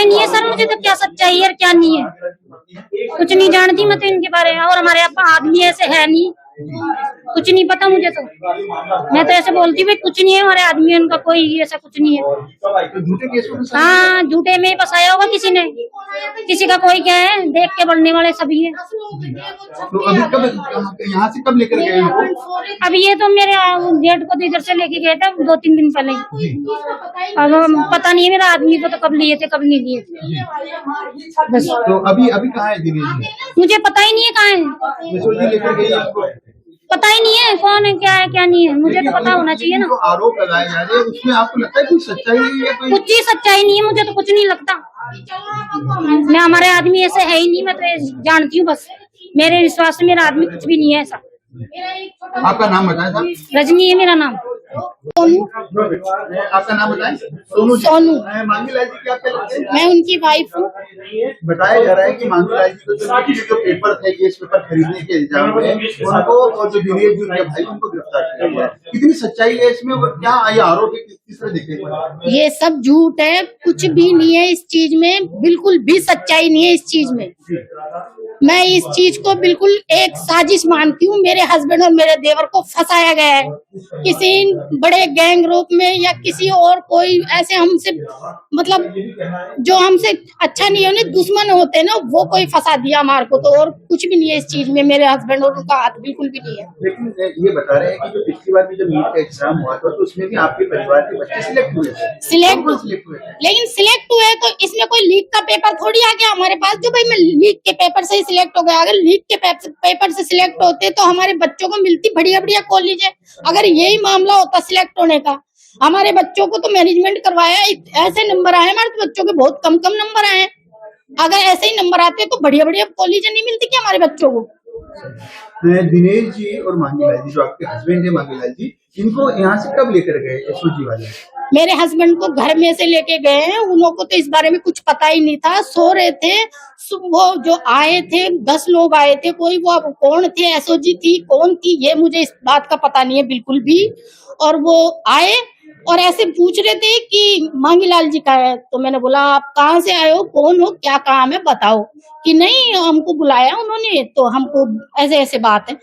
ही नहीं है सर, मुझे तो क्या सच्चाई है और क्या नहीं है, कुछ नहीं जानती मैं तो इनके बारे में। और हमारे यहाँ आदमी ऐसे है नहीं, कुछ नहीं पता मुझे तो। मैं तो ऐसे बोलती हूँ कुछ नहीं है हमारे आदमी, उनका कोई ऐसा कुछ नहीं है। हाँ, झूठे में फंसाया होगा किसी ने, किसी का कोई क्या है, देख के बढ़ने वाले सभी है। तो अभी कब यहाँ से कब लेकर गए इनको? अभी ये तो मेरे गेट को तो इधर से लेके गए थे 2-3 दिन पहले। अब पता नहीं है मेरा आदमी को तो कब लिए थे कब नहीं लिए थे बस। तो अभी कहाँ है दिनेश जी? मुझे पता ही नहीं है कहाँ है, लेकर गई आपको? पता ही नहीं है कौन है क्या है क्या नहीं है, मुझे तो पता होना चाहिए ना। जो आरोप लगाए जा रहे हैं उसमें आपको लगता है कुछ सच्चाई नहीं है? कुछ ही सच्चाई नहीं है, मुझे तो कुछ नहीं लगता। मैं हमारे आदमी ऐसे है ही नहीं, मैं तो जानती हूँ बस, मेरे विश्वास से मेरा आदमी कुछ भी नहीं है ऐसा। आपका नाम बताएं साहब? रजनी है मेरा नाम। सोनू। आपका नाम बताएं? सोनू। सोनू। मांगीलाल जी क्या लगते हैं? मैं उनकी वाइफ हूँ। बताया जा रहा है कि मांगीलाल जी को जो पेपर थे, केस पेपर खरीदने के इल्जाम में उनको और जो दिनेश जी उनके भाई उनको गिरफ्तार किया गया। कितनी सच्चाई है इसमें और क्या ये आरोप है, किस तरह देखेंगे? ये सब झूठ है, कुछ भी नहीं है इस चीज में, बिल्कुल भी सच्चाई नहीं है इस चीज में। मैं इस चीज को बिल्कुल एक साजिश मानती हूँ। मेरे हस्बैंड और मेरे देवर को फंसाया गया है किसी बड़े गैंग रूप में या किसी और कोई ऐसे हमसे, मतलब जो हमसे अच्छा नहीं है, दुश्मन होते हैं ना, वो कोई फंसा दिया हमारे को। तो और कुछ भी नहीं है इस चीज में, मेरे हस्बैंड और उनका हाथ बिल्कुल भी नहीं है। लेकिन ये बता रहे हैं कि जो पिछली बार भी जब नीट का एग्जाम हुआ था तो उसमें भी आपके परिवार के बच्चे सिलेक्ट हुए थे। सिलेक्ट हुए, लेकिन सिलेक्ट हुए तो इसमें कोई लीक का पेपर थोड़ी आ गया हमारे पास जो भाई मैं लीक के पेपर से ही सिलेक्ट हो गया। अगर लीक के पेपर से सिलेक्ट होते तो हमारे बच्चों को मिलती बढ़िया बढ़िया कॉलेज है। अगर यही मामला होता सिलेक्ट होने का, हमारे बच्चों को तो मैनेजमेंट करवाया, ऐसे नंबर आए हमारे तो बच्चों के बहुत कम नंबर आए। अगर ऐसे ही नंबर आते तो बढ़िया बढ़िया कॉलेज नहीं मिलती क्या हमारे बच्चों को? दिनेश जी और मांगीलाल जी जो आपके हस्बैंड है मांगीलाल जी, इनको यहाँ से कब लेकर गए एसओजी वाले? मेरे हस्बैंड को घर में से लेके गए हैं, उन को तो इस बारे में कुछ पता ही नहीं था, सो रहे थे। वो जो आए थे 10 लोग आए थे, कोई वो कौन थे, एसओजी थी कौन थी ये मुझे इस बात का पता नहीं है बिल्कुल भी। और वो आए और ऐसे पूछ रहे थे कि मांगीलाल जी का है, तो मैंने बोला आप कहाँ से आए हो, कौन हो, क्या काम है बताओ। कि नहीं हमको बुलाया उन्होंने, तो हमको ऐसे ऐसे बात है।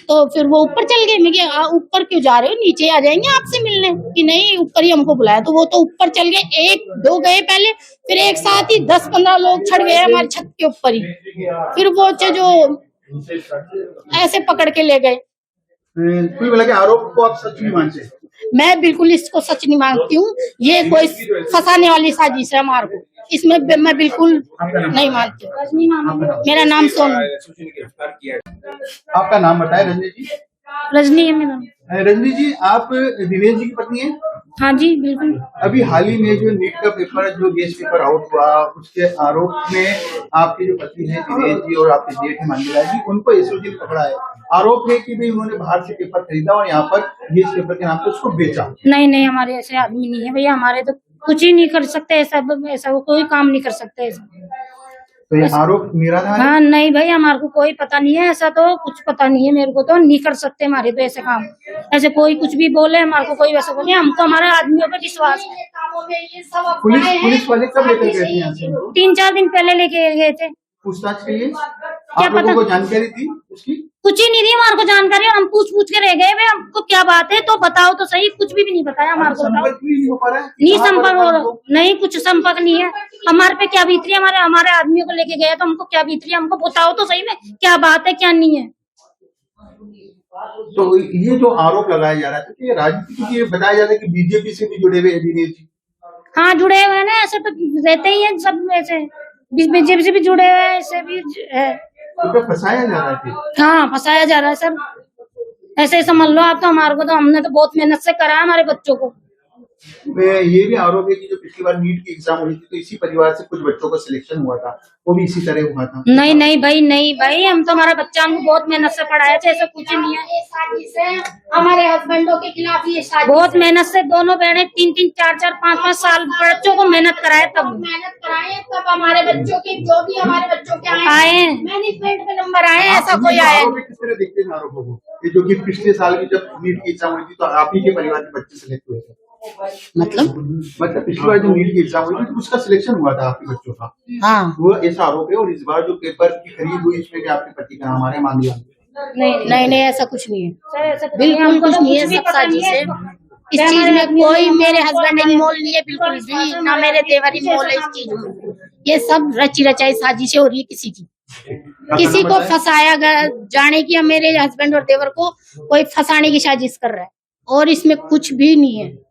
तो फिर वो ऊपर चल गए। मैं क्या ऊपर क्यों जा रहे हो, नीचे आ जाएंगे आपसे मिलने। कि नहीं ऊपर ही हमको बुलाया, तो वो तो ऊपर चल गए। 1-2 गए पहले, फिर एक साथ ही 10-15 लोग चढ़ गए हमारे छत के ऊपर ही। फिर वो जो ऐसे पकड़ के ले गए। कुल मिला के आरोप को आप सच नहीं मानते? मैं बिल्कुल इसको सच नहीं मानती हूँ, ये कोई फंसाने वाली साजिश है हमारे को, इसमें मैं बिल्कुल नहीं मानती। मेरा नाम सोनू। आपका नाम बताए? रजनी जी। रजनी है मेरा। रजनी जी, आप दिनेश जी की पत्नी है? हाँ जी बिल्कुल। अभी हाल ही में जो नीट का पेपर, जो गेस्ट पेपर आउट हुआ, उसके आरोप में आपकी जो पति है दिनेश जी और आपके जेठ मांगीलाल जी, उनको एसओजी ने पकड़ा है। आरोप है कि भाई उन्होंने बाहर से पेपर खरीदा और यहाँ पर गेस्ट पेपर के नाम पर उसको बेचा। नहीं, हमारे ऐसे आदमी नहीं है भैया, हमारे तो कुछ ही नहीं कर सकते ऐसा वो कोई काम नहीं कर सकते ऐसा। तो ये आरोप निराधार है? हाँ नहीं भाई, हमारे को कोई पता नहीं है, ऐसा तो कुछ पता नहीं है मेरे को, तो नहीं कर सकते हमारे तो ऐसे काम। ऐसे कोई कुछ भी बोले हमारे को कोई वैसा बोले, हमको हमारे आदमियों पे विश्वास है। पुलिस वाले कब लेकर गए थे यहाँ से? 3-4 दिन पहले लेके गए थे पूछताछ के लिए। क्या आप लोगों पता को जानकारी थी उसकी? कुछ ही नहीं दी हमारे को जानकारी, हम पूछ के रह गए भाई हमको क्या बात है तो बताओ तो सही, कुछ भी नहीं बताया हमारे को। नहीं संपर्क हो, नहीं कुछ संपर्क नहीं है। हमारे पे क्या बीत रही है, हमारे आदमियों को लेके गए तो हमको क्या बीत रही है, हमको बताओ तो सही में क्या बात है क्या नहीं है। तो ये जो आरोप लगाया जा रहा है, तो ये राजनीति की बताया जा रहा है कि बीजेपी से भी जुड़े हुए हैं दिनेश जी। हाँ जुड़े हुए हैं ना, ऐसे तो रहते ही है सब, ऐसे बीजेपी से भी जुड़े हुए हैं, ऐसे भी है। तो फंसाया जा रहा है? हाँ फंसाया जा रहा है सर, ऐसे समझ लो आप। तो हमारे को तो हमने तो बहुत मेहनत से करा है हमारे बच्चों को। ये भी आरोप है कि जो पिछली बार नीट की एग्जाम हुई थी तो इसी परिवार से कुछ बच्चों का सिलेक्शन हुआ था, वो भी इसी तरह हुआ था। नहीं भाई, हम तो हमारा बच्चा हमको बहुत मेहनत से पढ़ाया था, ऐसा कुछ नहीं है। हमारे हस्बैंडों के खिलाफ ये बहुत मेहनत से दोनों बहनें 3-3, 4-4, 5-5 साल बच्चों को मेहनत कराए, तब हमारे बच्चों के जो भी हमारे बच्चों के आए मैनेजमेंट में नंबर आए, ऐसा कोई आया। किस तरह देखते हैं आरोपों को, जो कि पिछले साल की जब नीट की एग्जाम हुई थी तो आप ही के परिवार के बच्चे सिलेक्ट हुए थे? मतलब पिछली बार जो नीट की एग्जाम हुई थी उसका सिलेक्शन हुआ था आपके बच्चों का, हाँ वो ऐसा आरोप है। और इस बार जो पेपर की खरीद हुई इसमें भी आपके पति का नाम आ रहा है मामला। नहीं ऐसा कुछ नहीं है, बिल्कुल कुछ नहीं है, सब साजिश है। इस चीज में कोई मेरे हस्बैंड इन्वॉल्व नहीं है, बिल्कुल भी ना मेरे देवर इन्वॉल्व है इस चीज में। ये सब रची रचाई साजिशें हो रही है किसी को फंसाया गया, जाने की मेरे हस्बैंड और देवर को कोई फंसाने की साजिश कर रहा है, और इसमें कुछ भी नहीं है।